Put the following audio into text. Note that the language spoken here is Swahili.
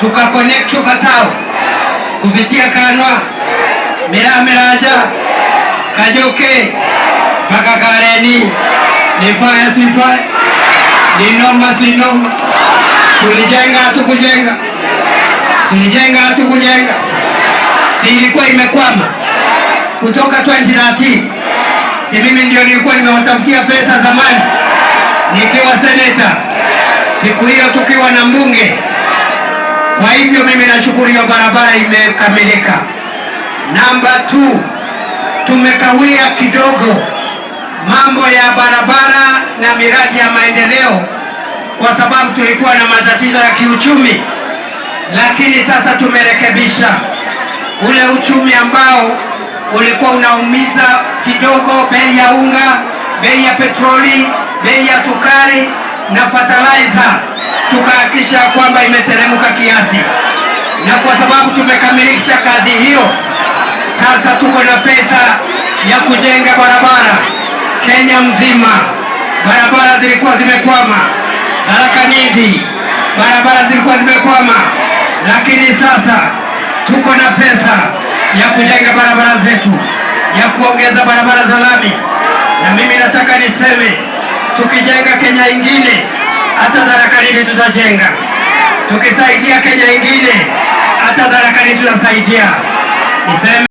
tukaconnect Katao kupitia Kanwa, Meraja, Kajoke mpaka Kareni. Ni faya si faya, ni noma si noma. Tulijenga hatukujenga, tulijenga hatukujenga. Si ilikuwa imekwama kutoka 2013? Si mimi ndio nilikuwa nimewatafutia pesa zamani nikiwa seneta, siku hiyo tukiwa na mbunge. Kwa hivyo mimi nashukuru hiyo barabara imekamilika. Namba 2, tumekawia kidogo mambo ya barabara na miradi ya maendeleo kwa sababu tulikuwa na matatizo ya kiuchumi, lakini sasa tumerekebisha ule uchumi ambao ulikuwa unaumiza kidogo. Bei ya unga, bei ya petroli, bei ya sukari na fertilizer tukahakikisha kwamba imeteremka kiasi, na kwa sababu tumekamilisha kazi hiyo, sasa tuko na pesa ya kujenga barabara Kenya mzima. Barabara zilikuwa zimekwama, Tharaka Nithi, barabara zilikuwa zimekwama, lakini sasa tuko na pesa ya kujenga barabara zetu, ya kuongeza barabara za lami. Na mimi nataka niseme, tukijenga Kenya ingine, hata Tharaka Nithi tutajenga. Tukisaidia Kenya ingine, hata Tharaka Nithi tutasaidia. Niseme